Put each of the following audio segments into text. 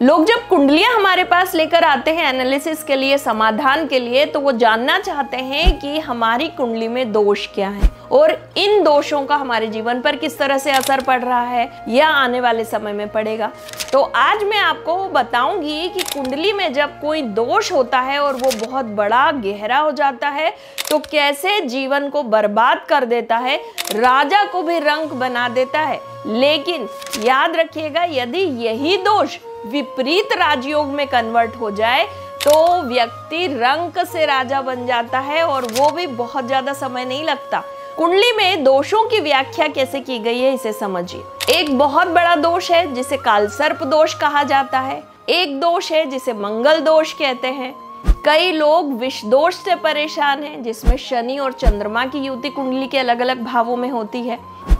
लोग जब कुंडलियां हमारे पास लेकर आते हैं एनालिसिस के लिए, समाधान के लिए, तो वो जानना चाहते हैं कि हमारी कुंडली में दोष क्या है और इन दोषों का हमारे जीवन पर किस तरह से असर पड़ रहा है या आने वाले समय में पड़ेगा। तो आज मैं आपको बताऊंगी कि कुंडली में जब कोई दोष होता है और वो बहुत बड़ा गहरा हो जाता है तो कैसे जीवन को बर्बाद कर देता है, राजा को भी रंक बना देता है। लेकिन याद रखिएगा, यदि यही दोष विपरीत राजयोग में कन्वर्ट हो जाए तो व्यक्ति रंक से राजा बन जाता है और वो भी बहुत ज्यादा समय नहीं लगता। कुंडली में दोषों की व्याख्या कैसे की गई है इसे समझिए। एक बहुत बड़ा दोष है जिसे कालसर्प दोष कहा जाता है। एक दोष है जिसे मंगल दोष कहते हैं। कई लोग विष दोष से परेशान हैं जिसमें शनि और चंद्रमा की युति कुंडली के अलग अलग भावों में होती है।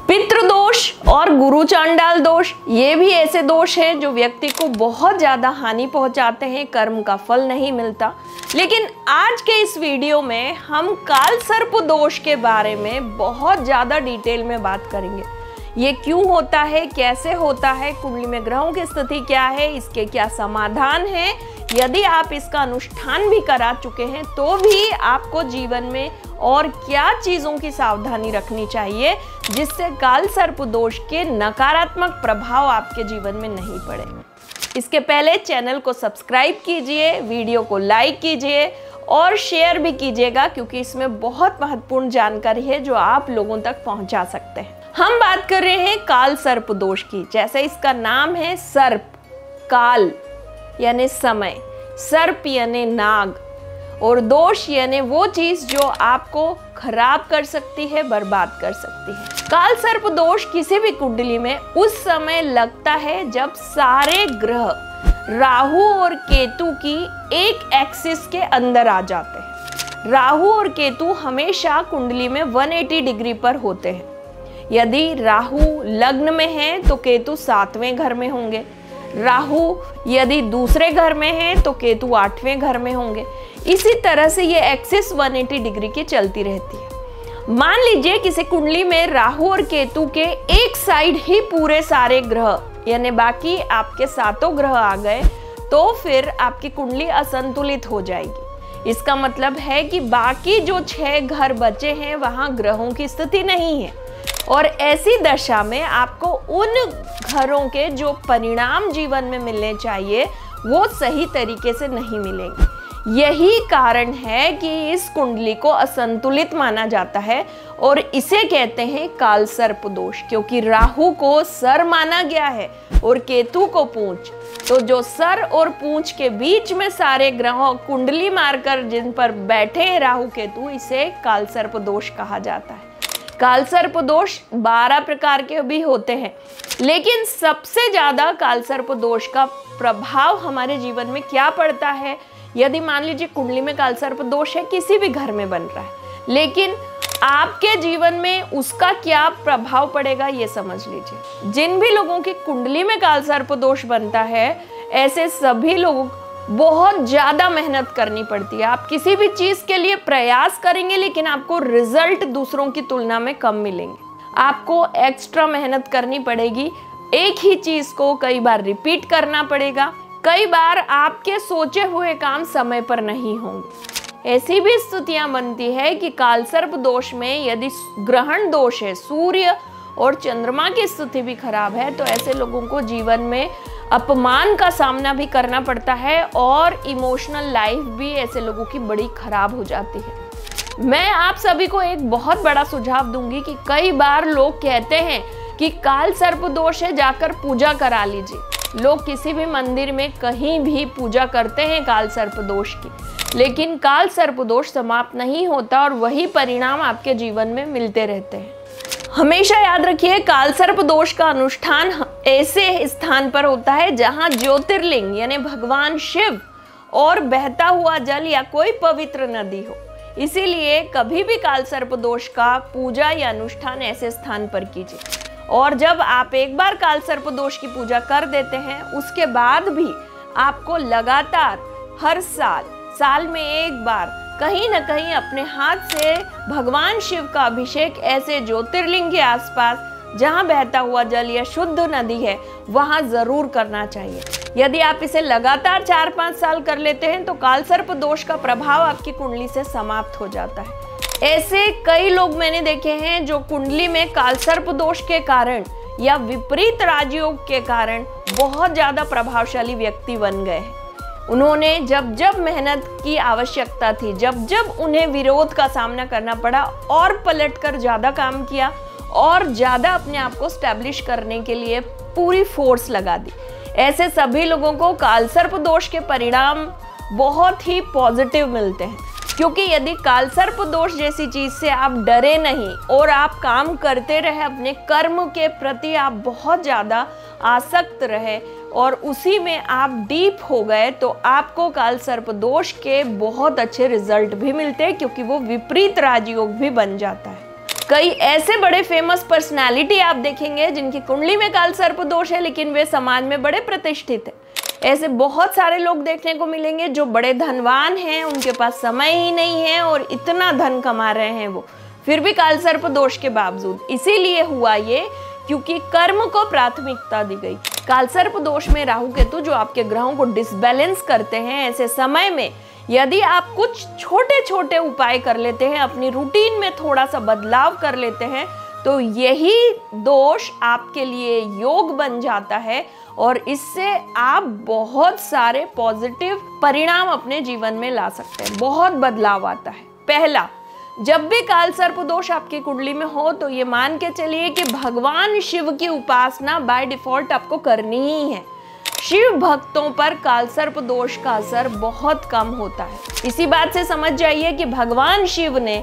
पितृदोष और गुरु चांडाल दोष, ये भी ऐसे दोष हैं जो व्यक्ति को बहुत ज्यादा हानि पहुंचाते हैं, कर्म का फल नहीं मिलता। लेकिन आज के इस वीडियो में हम कालसर्प दोष के बारे में बहुत ज्यादा डिटेल में बात करेंगे। ये क्यों होता है, कैसे होता है, कुंडली में ग्रहों की स्थिति क्या है, इसके क्या समाधान है। यदि आप इसका अनुष्ठान भी करा चुके हैं तो भी आपको जीवन में और क्या चीजों की सावधानी रखनी चाहिए जिससे कालसर्प दोष के नकारात्मक प्रभाव आपके जीवन में नहीं पड़े। इसके पहले चैनल को सब्सक्राइब कीजिए, वीडियो को लाइक कीजिए और शेयर भी कीजिएगा क्योंकि इसमें बहुत महत्वपूर्ण जानकारी है जो आप लोगों तक पहुंचा सकते हैं। हम बात कर रहे हैं कालसर्प दोष की। जैसे इसका नाम है सर्प, काल यानी समय, सर्प यानी नाग और दोष यानी वो चीज जो आपको खराब कर सकती है, बर्बाद कर सकती है। कालसर्प दोष किसी भी कुंडली में उस समय लगता है जब सारे ग्रह राहु और केतु की एक एक्सिस के अंदर आ जाते हैं। राहु और केतु हमेशा कुंडली में 180 डिग्री पर होते हैं। यदि राहु लग्न में है तो केतु 7वें घर में होंगे। राहु यदि दूसरे घर में है तो केतु 8वें घर में होंगे। इसी तरह से ये एक्सिस 180 डिग्री की चलती रहती है। मान लीजिए किसी कुंडली में राहु और केतु के एक साइड ही पूरे सारे ग्रह यानी बाकी आपके 7 ग्रह आ गए तो फिर आपकी कुंडली असंतुलित हो जाएगी। इसका मतलब है कि बाकी जो 6 घर बचे हैं वहां ग्रहों की स्थिति नहीं है और ऐसी दशा में आपको उन घरों के जो परिणाम जीवन में मिलने चाहिए वो सही तरीके से नहीं मिलेंगे। यही कारण है कि इस कुंडली को असंतुलित माना जाता है और इसे कहते हैं कालसर्प दोष, क्योंकि राहु को सर माना गया है और केतु को पूंछ। तो जो सर और पूंछ के बीच में सारे ग्रहों कुंडली मारकर जिन पर बैठे हैं राहु केतु, इसे कालसर्प दोष कहा जाता है। कालसर्प दोष 12 प्रकार के भी होते हैं, लेकिन सबसे ज्यादा कालसर्प दोष का प्रभाव हमारे जीवन में क्या पड़ता है। यदि मान लीजिए कुंडली में कालसर्प दोष है, किसी भी घर में बन रहा है, लेकिन आपके जीवन में उसका क्या प्रभाव पड़ेगा ये समझ लीजिए। जिन भी लोगों की कुंडली में कालसर्प दोष बनता है, ऐसे सभी लोग बहुत ज्यादा मेहनत करनी पड़ती है। आप किसी भी चीज के लिए प्रयास करेंगे लेकिन आपको रिजल्ट दूसरों की तुलना में कम मिलेंगे। आपको एक्स्ट्रा मेहनत करनी पड़ेगी, एक ही चीज को कई बार रिपीट करना पड़ेगा, कई बार आपके सोचे हुए काम समय पर नहीं होंगे। ऐसी भी स्थितियां बनती है कि कालसर्प दोष में यदि ग्रहण दोष है, सूर्य और चंद्रमा की स्थिति भी खराब है, तो ऐसे लोगों को जीवन में अपमान का सामना भी करना पड़ता है और इमोशनल लाइफ भी ऐसे लोगों की बड़ी खराब हो जाती है। मैं आप सभी को एक बहुत बड़ा सुझाव दूंगी कि कई बार लोग कहते हैं कि कालसर्प दोष है, जाकर पूजा करा लीजिए। लोग किसी भी मंदिर में कहीं भी पूजा करते हैं कालसर्प दोष की, लेकिन कालसर्प दोष समाप्त नहीं होता और वही परिणाम आपके जीवन में मिलते रहते हैं। हमेशा याद रखिए, कालसर्प दोष का अनुष्ठान ऐसे स्थान पर होता है जहां ज्योतिर्लिंग यानी भगवान शिव और बहता हुआ जल या कोई पवित्र नदी हो। इसीलिए कभी भी कालसर्प दोष का पूजा या अनुष्ठान ऐसे स्थान पर कीजिए। और जब आप एक बार कालसर्प दोष की पूजा कर देते हैं, उसके बाद भी आपको लगातार हर साल में एक बार कहीं न कहीं अपने हाथ से भगवान शिव का अभिषेक ऐसे ज्योतिर्लिंग के आसपास जहाँ बहता हुआ जल या शुद्ध नदी है वहाँ जरूर करना चाहिए। यदि आप इसे लगातार 4-5 साल कर लेते हैं तो कालसर्प दोष का प्रभाव आपकी कुंडली से समाप्त हो जाता है। ऐसे कई लोग मैंने देखे हैं जो कुंडली में कालसर्प दोष के कारण या विपरीत राजयोग के कारण बहुत ज्यादा प्रभावशाली व्यक्ति बन गए हैं। उन्होंने जब जब मेहनत की आवश्यकता थी, जब जब उन्हें विरोध का सामना करना पड़ा और पलटकर ज्यादा काम किया और ज्यादा अपने आप को स्टैब्लिश करने के लिए पूरी फोर्स लगा दी। ऐसे सभी लोगों को कालसर्प दोष के परिणाम बहुत ही पॉजिटिव मिलते हैं, क्योंकि यदि कालसर्प दोष जैसी चीज से आप डरे नहीं और आप काम करते रहे, अपने कर्म के प्रति आप बहुत ज्यादा आसक्त रहे और उसी में आप डीप हो गए, तो आपको कालसर्प दोष के बहुत अच्छे रिजल्ट भी मिलते हैं, क्योंकि वो विपरीत राजयोग भी बन जाता है। कई ऐसे बड़े फेमस पर्सनालिटी आप देखेंगे जिनकी कुंडली में कालसर्प दोष है, लेकिन वे समाज में बड़े प्रतिष्ठित हैं। ऐसे बहुत सारे लोग देखने को मिलेंगे जो बड़े धनवान हैं, उनके पास समय ही नहीं है और इतना धन कमा रहे हैं वो, फिर भी कालसर्प दोष के बावजूद। इसीलिए हुआ ये क्योंकि कर्म को प्राथमिकता दी गई। कालसर्प दोष में राहु केतु जो आपके ग्रहों को डिसबैलेंस करते हैं, ऐसे समय में यदि आप कुछ छोटे छोटे उपाय कर लेते हैं, अपनी रूटीन में थोड़ा सा बदलाव कर लेते हैं, तो यही दोष आपके लिए योग बन जाता है और इससे आप बहुत सारे पॉजिटिव परिणाम अपने जीवन में ला सकते हैं। बहुत बदलाव आता है। पहला, जब भी कालसर्प दोष आपकी कुंडली में हो तो ये मान के चलिए कि भगवान शिव की उपासना बाय डिफॉल्ट आपको करनी ही है। शिव भक्तों पर कालसर्प दोष का असर बहुत कम होता है। इसी बात से समझ जाइए कि भगवान शिव ने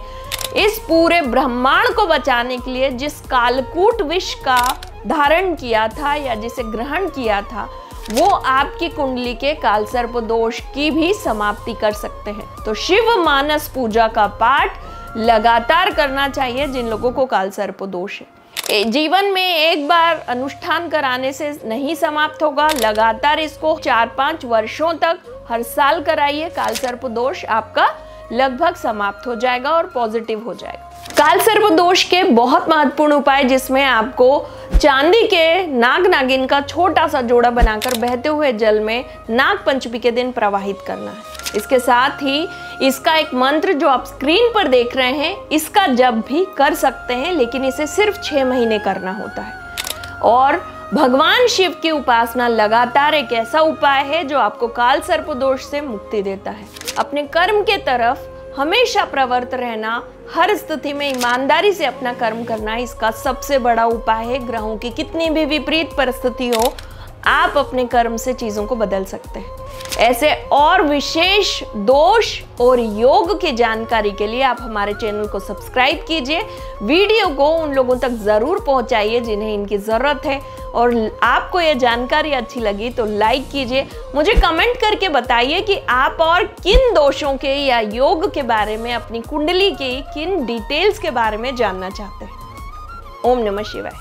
इस पूरे ब्रह्मांड को बचाने के लिए जिस कालकूट विष का धारण किया था या जिसे ग्रहण किया था, वो आपकी कुंडली के कालसर्प दोष की भी समाप्ति कर सकते हैं। तो शिव मानस पूजा का पाठ लगातार करना चाहिए जिन लोगों को कालसर्प दोष है। जीवन में एक बार अनुष्ठान कराने से नहीं समाप्त होगा, लगातार इसको 4-5 वर्षों तक हर साल कराइए। कालसर्प दोष आपका लगभग समाप्त हो जाएगा और पॉजिटिव हो जाएगा। कालसर्प दोष के बहुत महत्वपूर्ण उपाय, जिसमें आपको चांदी के नाग नागिन का छोटा सा जोड़ा बनाकर बहते हुए जल में नाग पंचमी के दिन प्रवाहित करना है। इसके साथ ही इसका एक मंत्र जो आप स्क्रीन पर देख रहे हैं, इसका जप भी कर सकते हैं, लेकिन इसे सिर्फ 6 महीने करना होता है। और भगवान शिव की उपासना लगातार एक ऐसा उपाय है जो आपको कालसर्प दोष से मुक्ति देता है। अपने कर्म के तरफ हमेशा प्रवृत्त रहना, हर स्थिति में ईमानदारी से अपना कर्म करना, इसका सबसे बड़ा उपाय है। ग्रहों की कितनी भी विपरीत परिस्थिति हो, आप अपने कर्म से चीजों को बदल सकते हैं। ऐसे और विशेष दोष और योग की जानकारी के लिए आप हमारे चैनल को सब्सक्राइब कीजिए। वीडियो को उन लोगों तक जरूर पहुंचाइए जिन्हें इनकी जरूरत है, और आपको ये जानकारी अच्छी लगी तो लाइक कीजिए। मुझे कमेंट करके बताइए कि आप और किन दोषों के या योग के बारे में, अपनी कुंडली की किन डिटेल्स के बारे में जानना चाहते हैं। ओम नमः शिवाय।